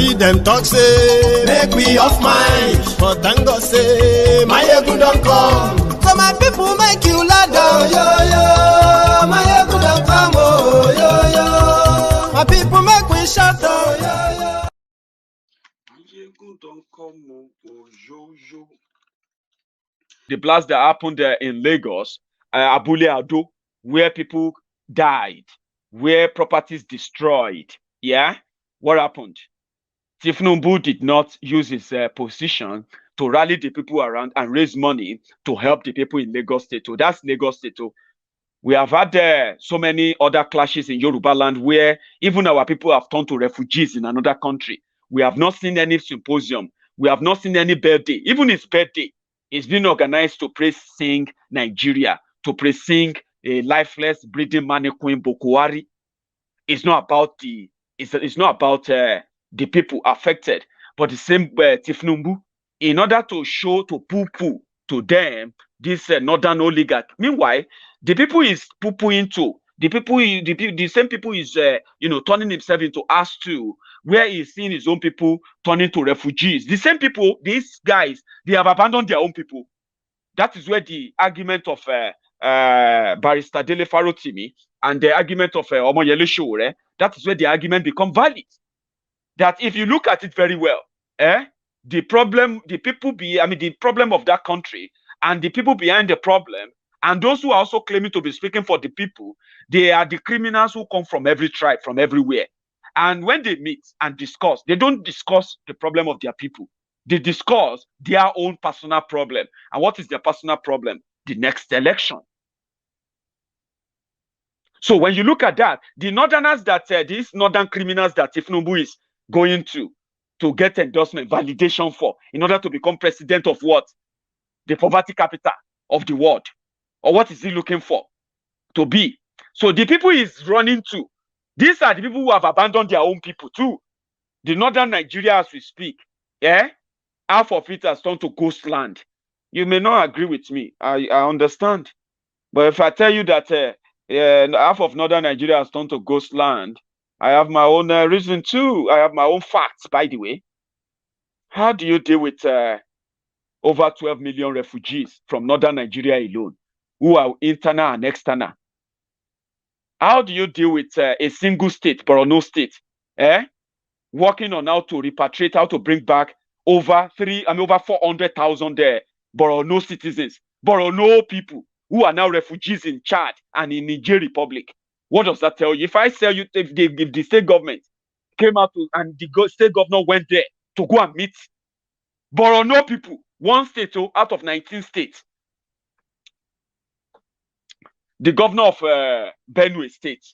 see them talk say, make we off mind. But thank God say, Maiyegun don't come. So my people make you ladder. Oh, yo, yo, Maiyegun don't come. Oh, yo, yo. My people make we shout. Oh, yo, yo. Maiyegun don't come. Oh, yo, yo. The blast that happened in Lagos, Abule Ado, where people died, where properties destroyed. Yeah, what happened? Tinubu did not use his position to rally the people around and raise money to help the people in Lagos State. So that's Lagos State. So we have had so many other clashes in Yorubaland where even our people have turned to refugees in another country. We have not seen any symposium. We have not seen any birthday. Even his birthday is being organized to praise sing Nigeria, to praise sing a lifeless breathing mannequin Bokuwari. It's not about it's not about the people affected, but the same Tinubu, in order to show to poo-poo to them this northern oligarch. Meanwhile, the people is poo-pooing to the same people is turning himself into us too, where he's seeing his own people turning to refugees. The same people, these guys, they have abandoned their own people. That is where the argument of Barrister Dele Farotimi and the argument of Omoyele Sowore, that is where the argument become valid. That if you look at it very well, the problem of that country and the people behind the problem, and those who are also claiming to be speaking for the people, they are the criminals who come from every tribe, from everywhere. And when they meet and discuss, they don't discuss the problem of their people. They discuss their own personal problem. And what is their personal problem? The next election. So when you look at that, the northerners that these northern criminals that Tinubu is going to get endorsement, validation for, in order to become president of what? The poverty capital of the world. Or what is he looking for to be? So the people he's running to, these are the people who have abandoned their own people too. The northern Nigeria as we speak, half of it has turned to ghost land. You may not agree with me. I understand. But if I tell you that half of northern Nigeria has turned to ghost land, I have my own reason too. I have my own facts, by the way. How do you deal with over 12 million refugees from northern Nigeria alone, who are internal and external? How do you deal with a single state, Borno State, working on how to repatriate, how to bring back over 400,000 Borno citizens, Borno people who are now refugees in Chad and in Niger Republic? What does that tell you? If I tell you, if the state government came out and the state governor went there to go and meet Borno people, one state out of 19 states, the governor of Benue State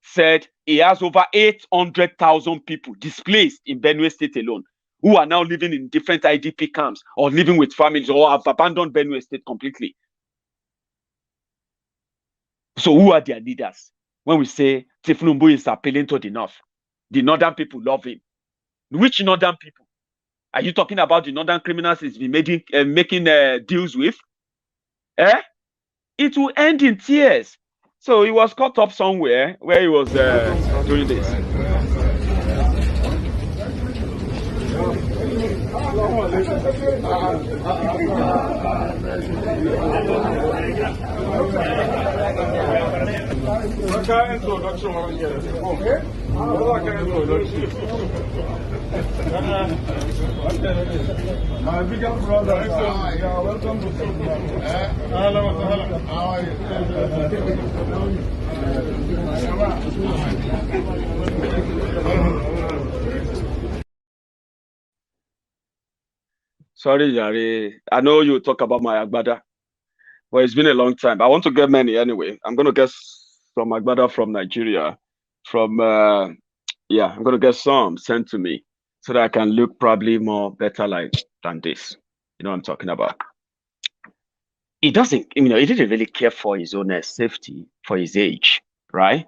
said he has over 800,000 people displaced in Benue State alone, who are now living in different IDP camps or living with families or have abandoned Benue State completely. So who are their leaders? When we say Tinubu is appealing to the north, the northern people love him. Which northern people? Are you talking about the northern criminals he's been making deals with? It will end in tears. So he was caught up somewhere where he was doing this. My bigger brother, welcome to How are you? Sorry, Yari. I know you talk about my Agbada, but it's been a long time. I want to get many anyway. I'm going to get some Agbada from Nigeria. I'm going to get some sent to me so that I can look probably more better like than this. You know what I'm talking about? He doesn't, he didn't really care for his own safety for his age, right?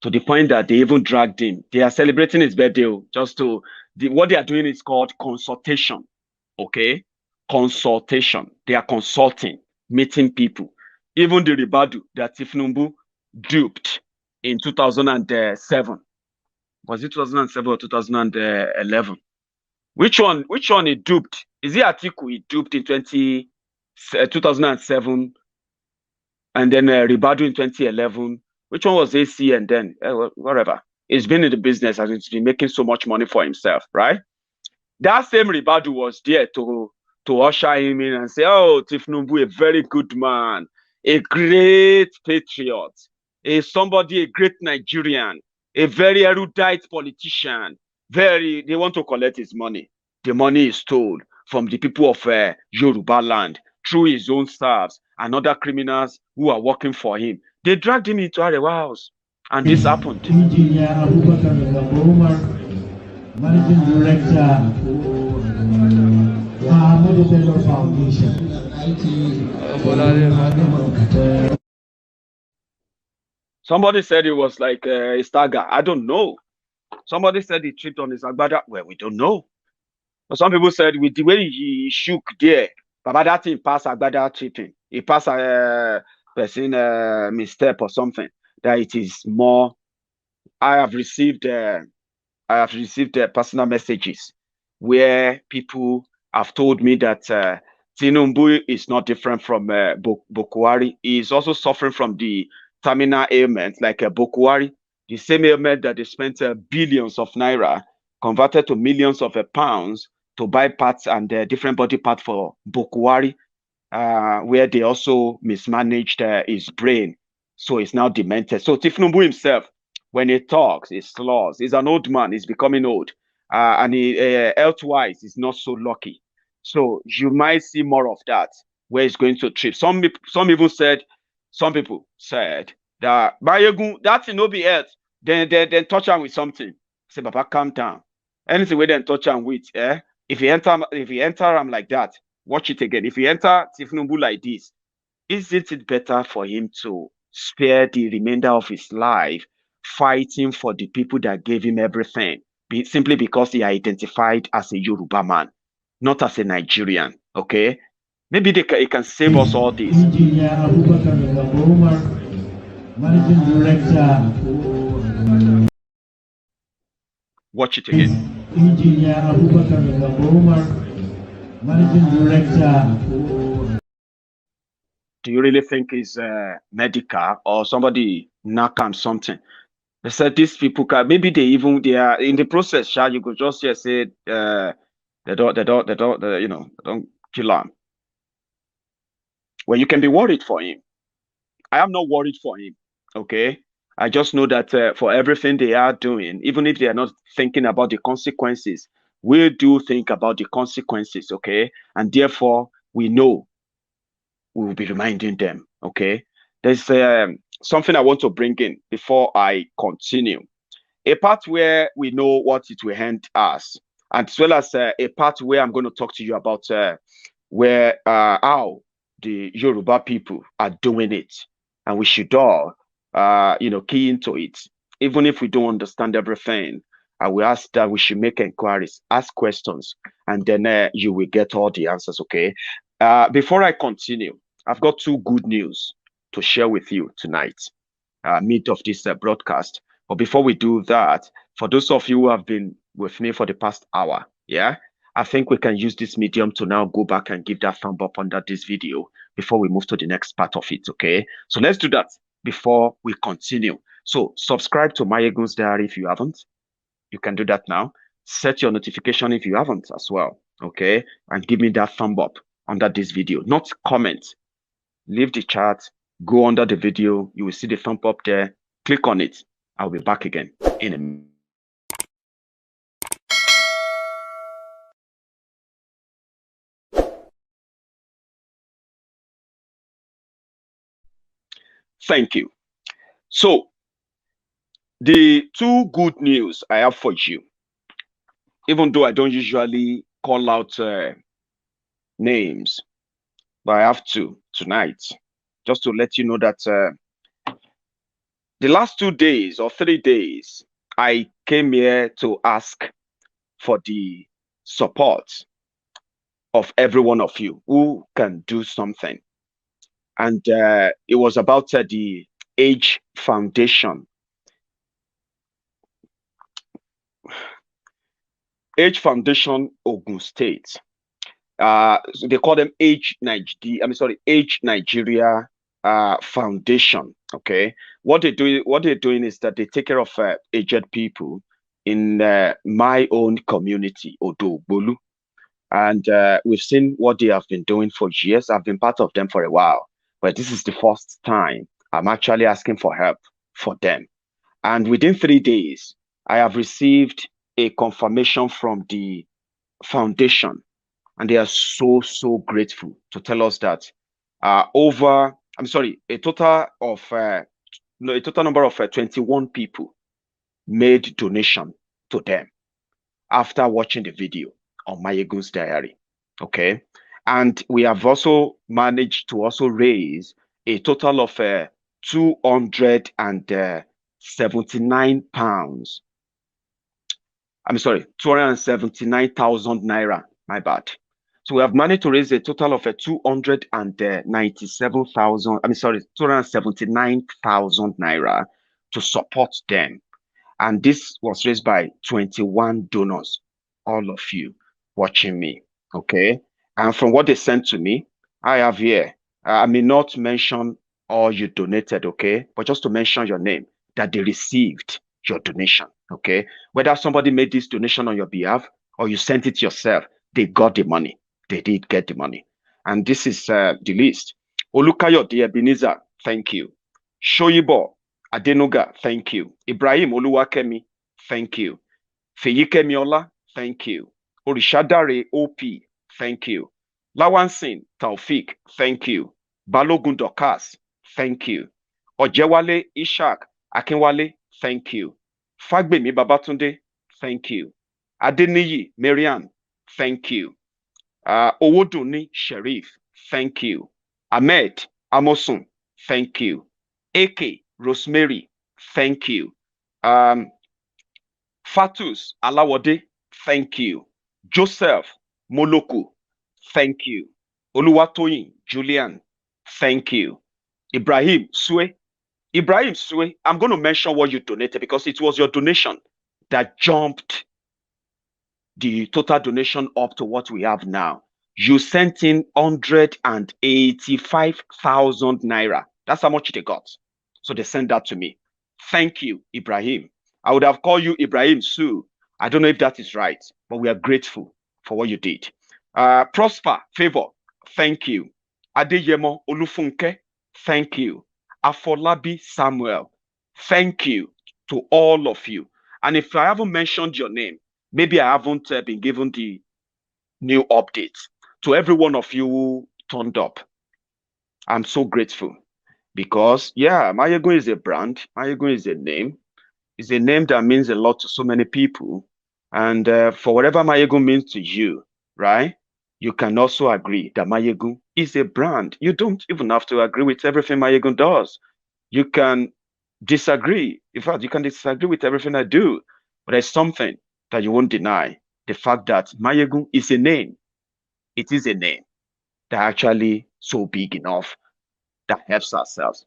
To the point that they even dragged him. They are celebrating his birthday what they are doing is called consultation. Okay, consultation. They are consulting, meeting people. Even the Ribadu that Tinubu duped in 2007. Was it 2007 or 2011? Which one he duped? Is it Atiku he duped in 2007 and then Ribadu in 2011? Which one was AC and then whatever? He's been in the business and he's been making so much money for himself, right? That same Ribadu was there to usher him in and say, oh, Tinubu, a very good man, a great patriot, a great Nigerian, a very erudite politician. They want to collect his money. The money is stolen from the people of Yorubaland through his own staffs and other criminals who are working for him. They dragged him into Arewa House, and this happened. Engineer Abubakar Umar, Managing Director, Ahmadu Bello Foundation. Somebody said it was like a stagger. I don't know. Somebody said he tripped on his agbada. Well, we don't know. But some people said with the way he shook there, Baba, that thing passed agbada tripping. He passed a person misstep or something. That it is more. I have received personal messages where people have told me that Tinubu is not different from Bokuwari. He is also suffering from the terminal ailment like Bokuwari, the same ailment that they spent billions of naira converted to millions of pounds to buy parts and different body parts for Bokuwari, where they also mismanaged his brain. So he's now demented. So Tinubu himself, when he talks, he slurs. He's an old man. He's becoming old. And he, health-wise, is not so lucky. So you might see more of that, where he's going to trip. Some people said that Maiyegun, that thing no be health. Then touch him with something. Say, Papa, calm down. Anything we then touch him with, if he enter him like that, watch it again. If he enter Tinubu like this, isn't it better for him to spare the remainder of his life fighting for the people that gave him everything, simply because he identified as a Yoruba man, not as a Nigerian? Okay, maybe he can save us all this. Engineer Abubakar Umar, Managing Director. Watch it again. Engineer Abubakar Umar, Managing Director. Do you really think it's medical or somebody knock on something? They said these people can, maybe they are in the process. You could just say they don't kill him. Well, you can be worried for him. I am not worried for him. Okay, I just know that for everything they are doing, even if they are not thinking about the consequences, we do think about the consequences. Okay, and therefore we know we will be reminding them. Okay, there's something I want to bring in before I continue. A part where we know what it will end us, as well as a part where I'm going to talk to you about where how the Yoruba people are doing it, and we should all key into it, even if we don't understand everything. I will ask that we should make inquiries, ask questions, and then you will get all the answers. Okay. Before I continue, I've got two good news to share with you tonight, mid of this broadcast. But before we do that, for those of you who have been with me for the past hour, I think we can use this medium to now go back and give that thumb up under this video before we move to the next part of it. Okay, so let's do that before we continue. So subscribe to Maiyegun's Diary if you haven't. You can do that now. Set your notification if you haven't as well. Okay, and give me that thumb up under this video. Not comment. Leave the chat. Go under the video. You will see the thumb up there. Click on it. I'll be back again in a minute. Thank you. So, the two good news I have for you, even though I don't usually call out names, but I have to tonight, just to let you know that the last 2 days or 3 days, I came here to ask for the support of every one of you who can do something. And it was about the Age Foundation. Age Foundation, Ogun State. So they call them Age Nigeria Foundation. Okay, what they're doing is that they take care of aged people in my own community, Odogbolu, and we've seen what they have been doing for years. I've been part of them for a while, but this is the first time I'm actually asking for help for them. And within 3 days, I have received a confirmation from the foundation, and they are so grateful to tell us that a total of a total number of 21 people made donation to them after watching the video on Maiyegun's diary. Okay, and we have also managed to also raise a total of 279 pounds. 279,000 naira. My bad. So we have managed to raise a total of 279,000 naira to support them. And this was raised by 21 donors, all of you watching me. Okay. And from what they sent to me, I have here, I may not mention all you donated, okay, but just to mention your name, that they received your donation, okay? Whether somebody made this donation on your behalf or you sent it yourself, they got the money. They did get the money. And this is the list. Olukayode Ebenezer, thank you. Shoyibo Adenuga, thank you. Ibrahim Oluwakemi, thank you. Feyikemi Ola, thank you. Orishadare OP, thank you. Lawansin Taufik, thank you. Balogun Dokas, thank you. Ojewale Ishak Akinwale, thank you. Fagbemi Babatunde, thank you. Adeniyi Marian, thank you. Owoduni Sherif, thank you. Ahmed Amosun, thank you. AK Rosemary, thank you. Fatus Alawode, thank you. Joseph Moloku, thank you. Oluwatoyin Julian, thank you. Ibrahim Sue, I'm going to mention what you donated because it was your donation that jumped the total donation up to what we have now. You sent in 185,000 naira. That's how much they got. So they sent that to me. Thank you, Ibrahim. I would have called you Ibrahim Sue. I don't know if that is right, but we are grateful for what you did. Prosper, Favor, thank you. Adeyemo Olufunke, thank you. Afolabi Samuel, thank you to all of you. And if I haven't mentioned your name, maybe I haven't been given the new updates. To every one of you who turned up, I'm so grateful because, yeah, Maiyegun is a brand. Maiyegun is a name. It's a name that means a lot to so many people. And for whatever Maiyegun means to you, right, you can also agree that Maiyegun is a brand. You don't even have to agree with everything Maiyegun does. You can disagree. In fact, you can disagree with everything I do. But there's something that you won't deny. The fact that Maiyegun is a name. It is a name that actually so big enough that helps ourselves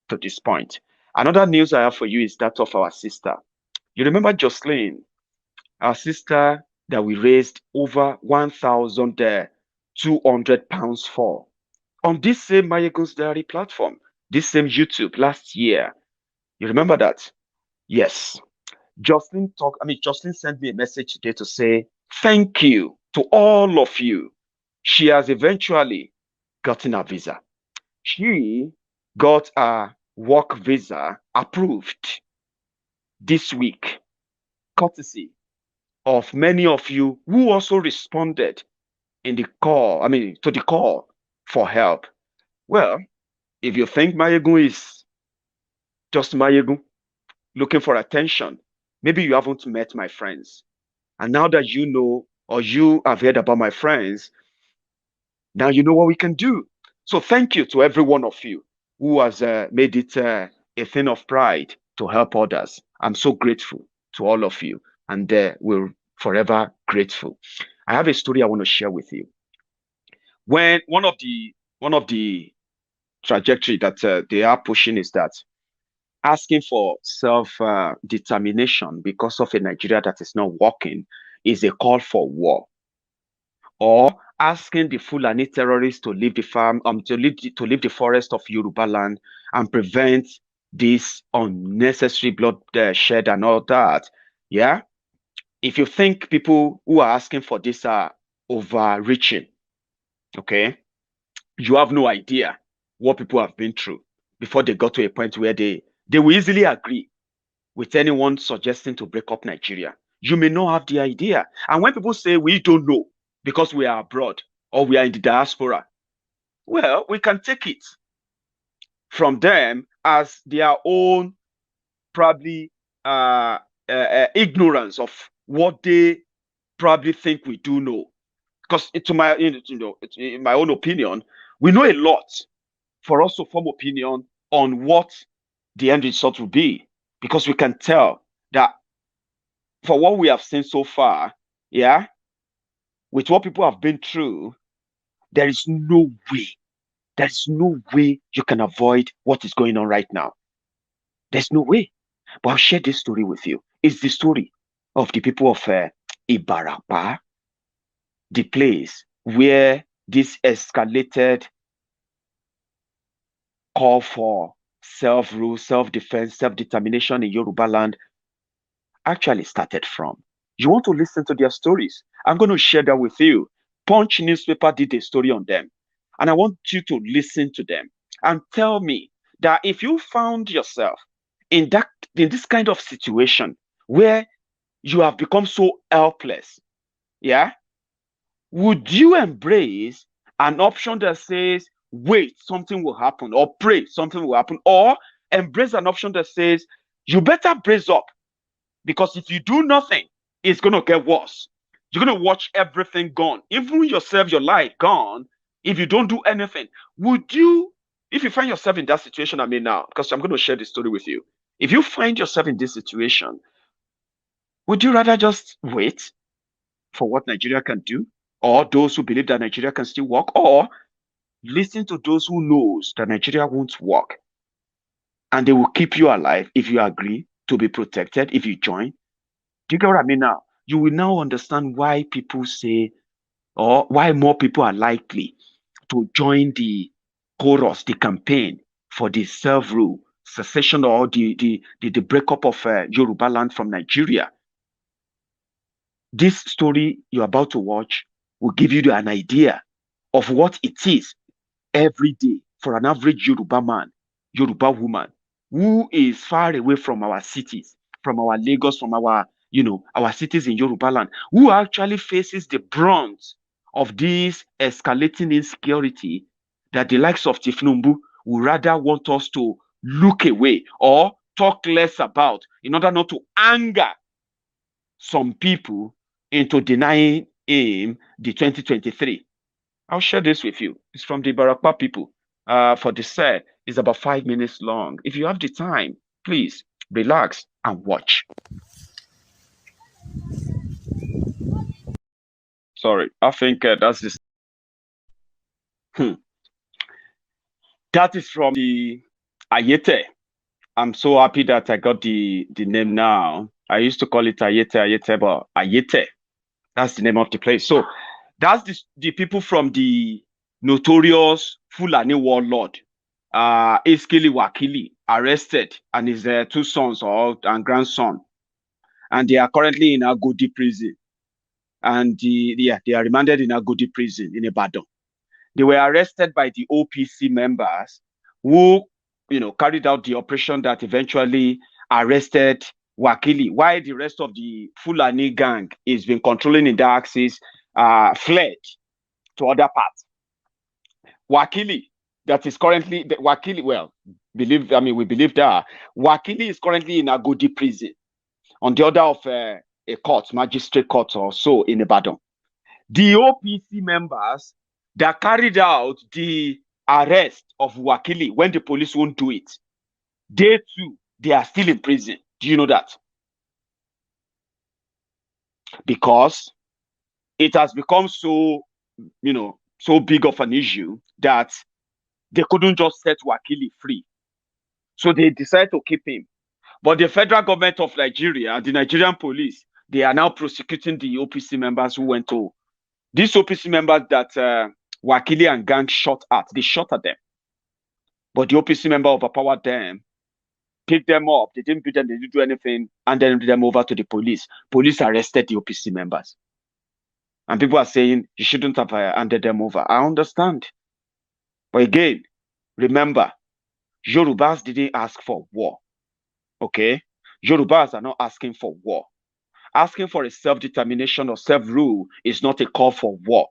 to this point. Another news I have for you is that of our sister. You remember Jocelyn, our sister that we raised over 1,200 pounds for on this same Maiyegun's Diary platform, this same YouTube last year. You remember that? Yes. Jocelyn sent me a message today to say thank you to all of you. She has eventually gotten a visa. She got a work visa approved this week, courtesy of many of you who also responded to the call for help. Well, if you think Maiyegun is just Maiyegun looking for attention, maybe you haven't met my friends. And now that you know or you have heard about my friends, now you know what we can do. So thank you to every one of you who has made it a thing of pride to help others. I'm so grateful to all of you, and we're forever grateful. I have a story I want to share with you. When one of the trajectory that they are pushing is that asking for self determination because of a Nigeria that is not working is a call for war, or asking the Fulani terrorists to leave the farm, to leave the forest of Yorubaland and prevent this unnecessary bloodshed and all that. Yeah. If you think people who are asking for this are overreaching, okay, you have no idea what people have been through before they got to a point where they will easily agree with anyone suggesting to break up Nigeria. You may not have the idea. And when people say we don't know because we are abroad or we are in the diaspora, well, we can take it from them as their own probably ignorance of what they probably think we do know. Because in my own opinion, we know a lot for us to form opinion on what the end result will be, because we can tell that for what we have seen so far, yeah, with what people have been through, there is no way you can avoid what is going on right now. There's no way. But I'll share this story with you. It's the story of the people of Ibarapa, the place where this escalated call for self-rule, self-defense, self-determination in Yorubaland actually started from. You want to listen to their stories? I'm going to share that with you. Punch newspaper did a story on them, and I want you to listen to them and tell me that if you found yourself in this kind of situation where you have become so helpless, yeah, would you embrace an option that says, wait, something will happen, or pray, something will happen, or embrace an option that says, you better brace up, because if you do nothing, it's going to get worse. You're going to watch everything gone, even yourself, your life gone, if you don't do anything. Would you, if you find yourself in that situation, I mean now, because I'm going to share this story with you. If you find yourself in this situation, would you rather just wait for what Nigeria can do, or those who believe that Nigeria can still work, or listen to those who knows that Nigeria won't work, and they will keep you alive if you agree to be protected, if you join? Do you get what I mean now? You will now understand why people say, or why more people are likely to join the chorus, the campaign for the self-rule, secession, or the breakup of Yorubaland from Nigeria. This story you're about to watch will give you an idea of what it is every day for an average Yoruba man, Yoruba woman, who is far away from our cities, from our Lagos, from our cities in Yorubaland, who actually faces the brunt of this escalating insecurity that the likes of Tinubu would rather want us to look away or talk less about, in order not to anger some people into denying him the 2023. I'll share this with you. It's from the Barakpa people. For the set, it's about 5 minutes long. If you have the time, please relax and watch. Sorry, I think that's this. That is from the Ayete. I'm so happy that I got the name now. I used to call it Ayete, but Ayete. That's the name of the place. So that's the people from the notorious Fulani warlord, Iskili Wakili, arrested, and his 2 sons and grandson. And they are currently in Agodi prison. And they are remanded in Agodi prison in Ibadan. They were arrested by the OPC members who, carried out the operation that eventually arrested Wakili, while the rest of the Fulani gang is been controlling in the axis, fled to other parts. Wakili, that is currently Wakili. Well, we believe that Wakili is currently in Agodi prison on the order of a court, magistrate court or so in Ibadan. The OPC members that carried out the arrest of Wakili when the police won't do it, they are still in prison. Do you know that? Because it has become so big of an issue that they couldn't just set Wakili free. So they decided to keep him. But the federal government of Nigeria, the Nigerian police, they are now prosecuting the OPC members who went to these OPC members that Wakili and gang shot at. They shot at them, but the OPC member overpowered them, picked them up. They didn't beat them. They didn't do anything, and then handed them over to the police. Police arrested the OPC members, and people are saying you shouldn't have handed them over. I understand, but again, remember, Yorubas didn't ask for war. Okay, Yorubas are not asking for war. Asking for a self-determination or self-rule is not a call for war.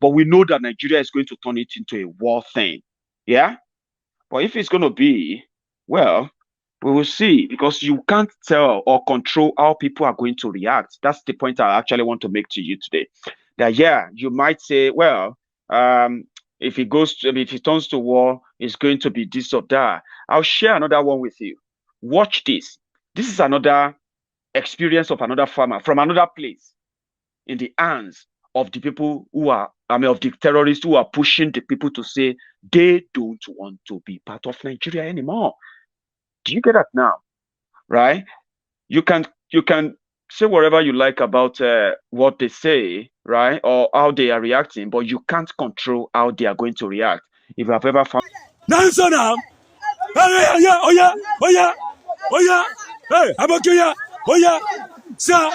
But we know that Nigeria is going to turn it into a war thing. Yeah? But if it's going to be, well, we will see, because you can't tell or control how people are going to react. That's the point I actually want to make to you today. That, yeah, you might say, well, if it turns to war, it's going to be this or that. I'll share another one with you. Watch this. This is another experience of another farmer from another place in the hands of the people who are, of the terrorists who are pushing the people to say they don't want to be part of Nigeria anymore. Do you get that now? Right? You can say whatever you like about what they say, right? Or how they are reacting, but you can't control how they are going to react. If you have ever found now. Oh yeah. Hey, Abakuya. Oh yeah. Sir.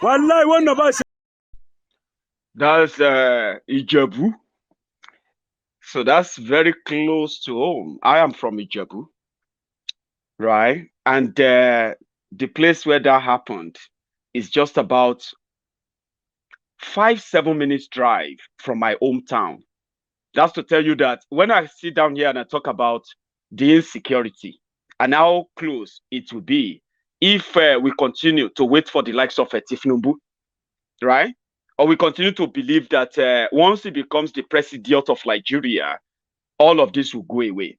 Wallahi, one of us. That's Ijebu. So that's very close to home. I am from Ijebu, right? And the place where that happened is just about 5-7 minutes drive from my hometown. That's to tell you that when I sit down here and I talk about the insecurity and how close it will be if we continue to wait for the likes of Tinubu, right? Or we continue to believe that once he becomes the president of Nigeria, all of this will go away,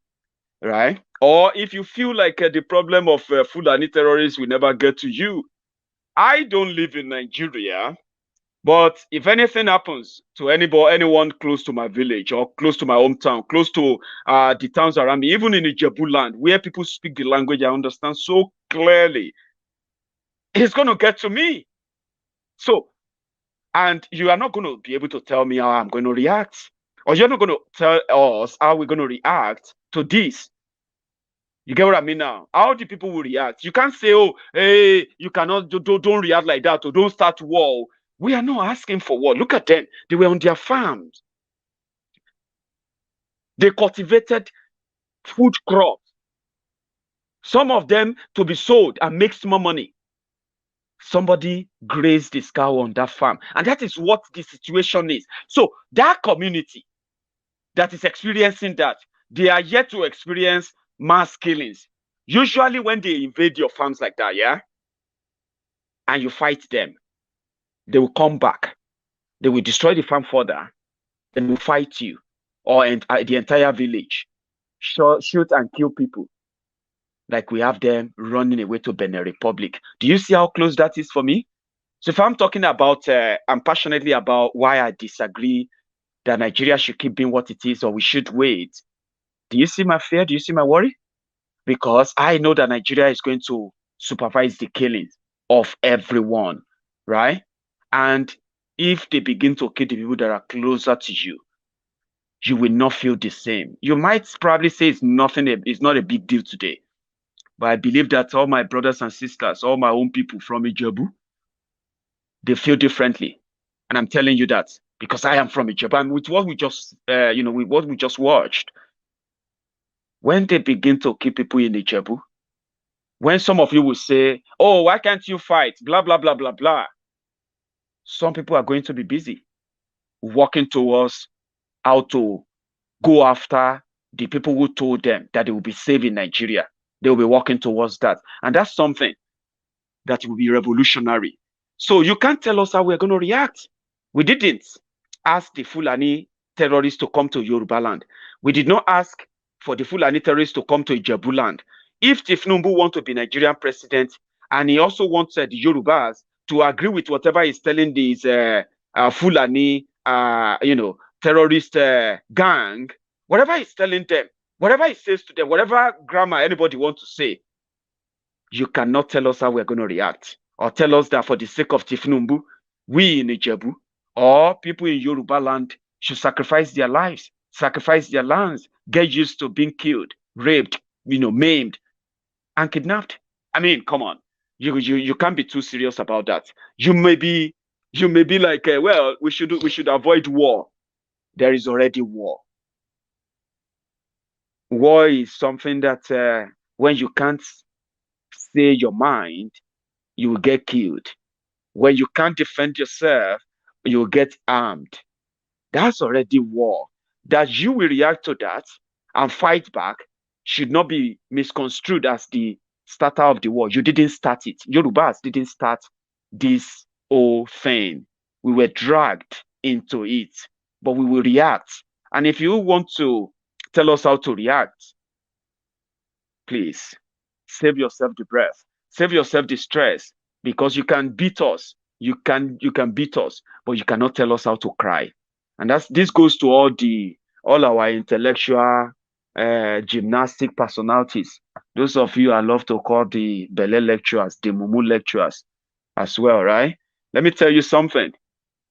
right? Or if you feel like the problem of Fulani terrorists will never get to you. I don't live in Nigeria, but if anything happens to anyone close to my village or close to my hometown, close to the towns around me, even in Yorubaland, where people speak the language I understand so clearly, it's going to get to me. So, and you are not going to be able to tell me how I'm going to react, or you're not going to tell us how we're going to react to this. You get what I mean now? How the people will react. You can't say, oh, hey, you cannot, don't react like that, or don't start war. We are not asking for war. Look at them. They were on their farms. They cultivated food crops. Some of them to be sold and make small money. Somebody grazed this cow on that farm. And that is what the situation is. So that community that is experiencing that, they are yet to experience mass killings. Usually when they invade your farms like that, yeah, and you fight them, they will come back. They will destroy the farm further. They will fight you or the entire village. Shoot and kill people. Like we have them running away to Benin Republic. Do you see how close that is for me? So if I'm talking about, I'm passionately about why I disagree that Nigeria should keep being what it is or we should wait. Do you see my fear? Do you see my worry? Because I know that Nigeria is going to supervise the killings of everyone, right? And if they begin to kill the people that are closer to you, you will not feel the same. You might probably say it's not a big deal today. But I believe that all my brothers and sisters, all my own people from Ijebu, they feel differently. And I'm telling you that because I am from Ijebu. And with what we just, with what we just watched, when they begin to kill people in Ijebu, when some of you will say, oh, why can't you fight? Blah, blah, blah, blah, blah. Some people are going to be busy working towards how to go after the people who told them that they will be safe in Nigeria. They will be working towards that. And that's something that will be revolutionary. So you can't tell us how we're going to react. We didn't ask the Fulani terrorists to come to Yorubaland. We did not ask for the Fulani terrorists to come to Ijebuland. If Tinubu wants to be Nigerian president and he also wants the Yorubas to agree with whatever he's telling these Fulani, terrorist gang, whatever he's telling them, Whatever he says to them, whatever grammar anybody wants to say, you cannot tell us how we're going to react, or tell us that for the sake of Tinubu, we in Ijebu or people in Yorubaland should sacrifice their lives, sacrifice their lands, get used to being killed, raped, maimed, and kidnapped. I mean, come on, you can't be too serious about that. You may be like, well, we should avoid war. There is already war. War is something that when you can't say your mind, you will get killed. When you can't defend yourself, you will get armed. That's already war. That you will react to that and fight back should not be misconstrued as the starter of the war. You didn't start it. Yorubas didn't start this whole thing. We were dragged into it, but we will react. And if you want to tell us how to react, please save yourself the breath, save yourself the stress, because you can beat us. You can beat us, but you cannot tell us how to cry. And this goes to all our intellectual gymnastic personalities. Those of you I love to call the Bele lecturers, the Mumu lecturers as well, right? Let me tell you something.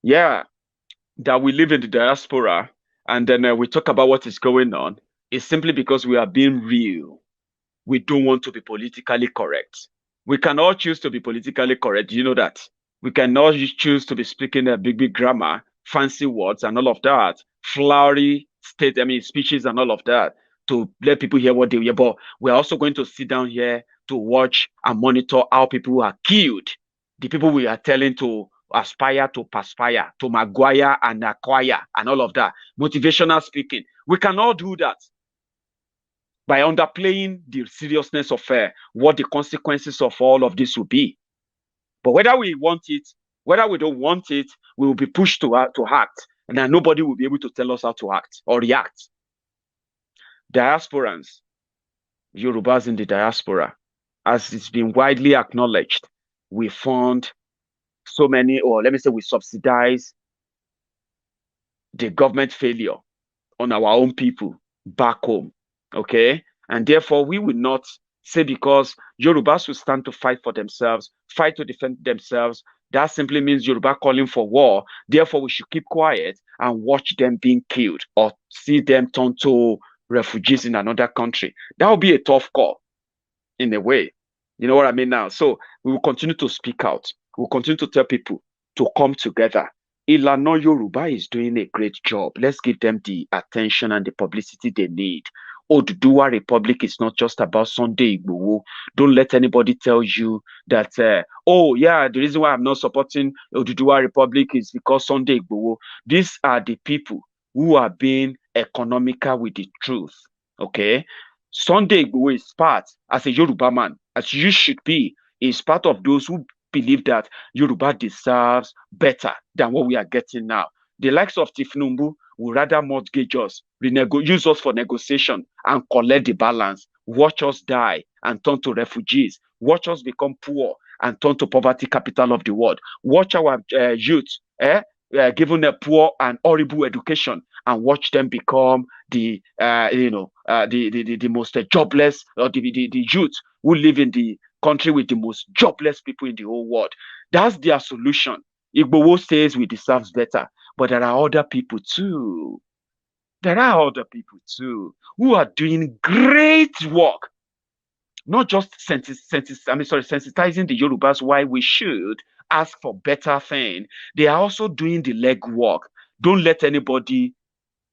Yeah, that we live in the diaspora and then we talk about what is going on is simply because we are being real. We don't want to be politically correct. We can all choose to be politically correct. Do you know that? We can all choose to be speaking a big grammar, fancy words and all of that, flowery speeches and all of that to let people hear what they hear. But we're also going to sit down here to watch and monitor how people are killed. The people we are telling to aspire to perspire, to maguire and acquire and all of that. Motivational speaking. We can all do that by underplaying the seriousness of what the consequences of all of this will be. But whether we want it, whether we don't want it, we will be pushed to act, and then nobody will be able to tell us how to act or react. Diasporans, Yorubas in the diaspora, as it's been widely acknowledged, we fund so many, or let me say we subsidize the government failure on our own people back home. Okay, and therefore we will not say because Yorubas will stand to fight for themselves, fight to defend themselves. That simply means Yoruba calling for war. Therefore, we should keep quiet and watch them being killed or see them turn to refugees in another country. That would be a tough call in a way. You know what I mean now? So we will continue to speak out. We'll continue to tell people to come together. Ilana Yoruba is doing a great job. Let's give them the attention and the publicity they need. Oduduwa Republic is not just about Sunday Igboho. Don't let anybody tell you that, oh yeah, the reason why I'm not supporting Oduduwa Republic is because Sunday Igboho. These are the people who are being economical with the truth, okay? Sunday Igboho is part, as a Yoruba man, as you should be, is part of those who believe that Yoruba deserves better than what we are getting now. The likes of Tinubu will rather mortgage us, use us for negotiation and collect the balance, watch us die and turn to refugees, watch us become poor and turn to poverty capital of the world, watch our youth given a poor and horrible education and watch them become the most jobless, or the youth who live in the country with the most jobless people in the whole world. That's their solution. Igboho says we deserve better, but there are other people too. There are other people too who are doing great work. Not just sensitizing the Yorubas why we should ask for better thing. They are also doing the legwork. Don't let anybody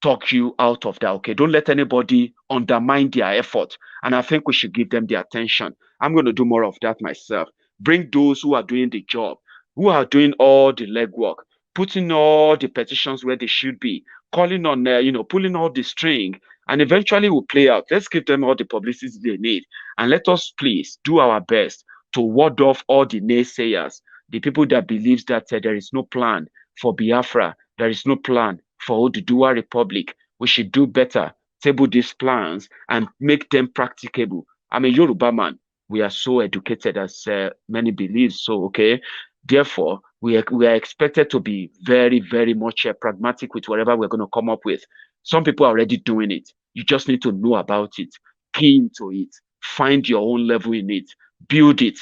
talk you out of that, okay? Don't let anybody undermine their effort. And I think we should give them the attention. I'm going to do more of that myself. Bring those who are doing the job, who are doing all the legwork, putting all the petitions where they should be, calling on, pulling all the string, and eventually will play out. Let's give them all the publicity they need. And let us please do our best to ward off all the naysayers, the people that believe that there is no plan for Biafra, there is no plan for Oduduwa Republic. We should do better, table these plans and make them practicable. I'm a Yoruba man. We are so educated as many believe so, okay? Therefore, we are expected to be very, very much pragmatic with whatever we're going to come up with. Some people are already doing it. You just need to know about it, key into it, find your own level in it, build it,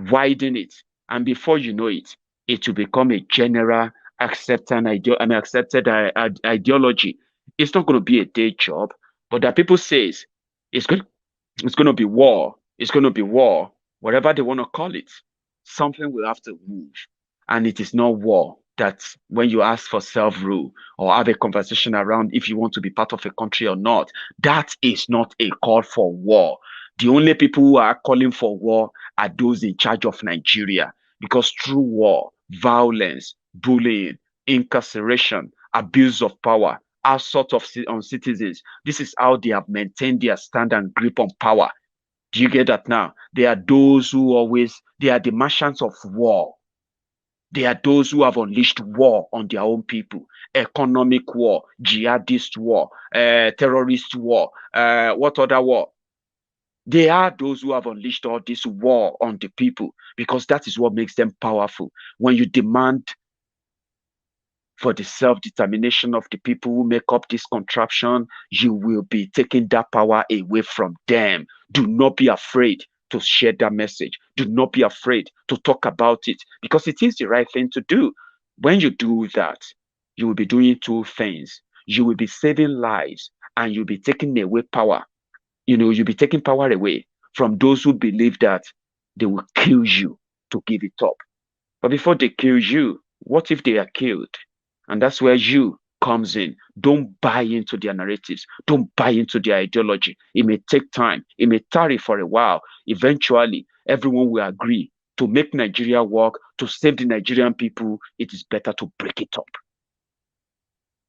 widen it, and before you know it, it will become a general accepted ideology. It's not going to be a day job, but that people says it's going to be war. It's going to be war, whatever they want to call it. Something will have to move, and it is not war. That when you ask for self-rule or have a conversation around if you want to be part of a country or not, that is not a call for war. The only people who are calling for war are those in charge of Nigeria, because through war, violence, bullying, incarceration, abuse of power, assault on citizens, this is how they have maintained their stand and grip on power. Do you get that now? They are those who they are the merchants of war. They are those who have unleashed war on their own people. Economic war, jihadist war, terrorist war, what other war? They are those who have unleashed all this war on the people, because that is what makes them powerful. When you demand for the self-determination of the people who make up this contraption, you will be taking that power away from them. Do not be afraid to share that message. Do not be afraid to talk about it, because it is the right thing to do. When you do that, you will be doing two things. You will be saving lives, and you'll be taking away power. You'll be taking power away from those who believe that they will kill you to give it up. But before they kill you, what if they are killed? And that's where you comes in. Don't buy into their narratives. Don't buy into their ideology. It may take time. It may tarry for a while. Eventually, everyone will agree to make Nigeria work, to save the Nigerian people. It is better to break it up.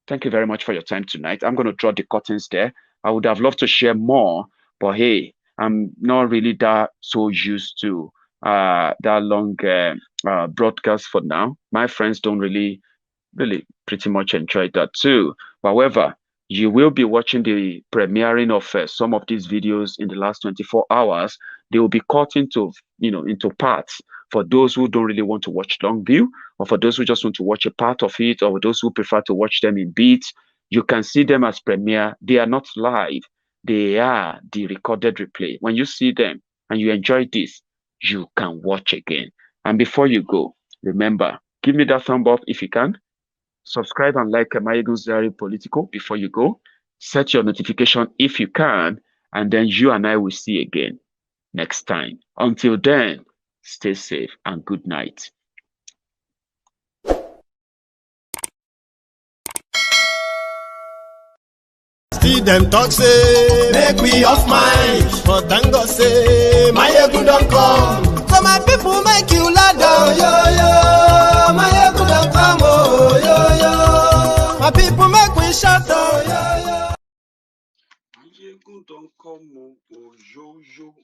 Thank you very much for your time tonight. I'm going to draw the curtains there. I would have loved to share more, but hey, I'm not really so used to that long broadcast for now. My friends don't really pretty much enjoyed that too. However, you will be watching the premiering of some of these videos in the last 24 hours. They will be cut into parts for those who don't really want to watch long view, or for those who just want to watch a part of it, or those who prefer to watch them in beats. You can see them as premiere. They are not live. They are the recorded replay. When you see them and you enjoy this, you can watch again. And before you go, remember, give me that thumb up if you can. Subscribe and like Maiyegun's Diary Politico before you go. Set your notification if you can, and then you and I will see again next time. Until then, stay safe and good night. Still them talk say make we off mind, but thank God say Maiyegun don come. So my people make you lie down, yo yo. Maiyegun don come, oh yo yo. My people make we shout out, yo yo. Maiyegun don come, oh yo yo.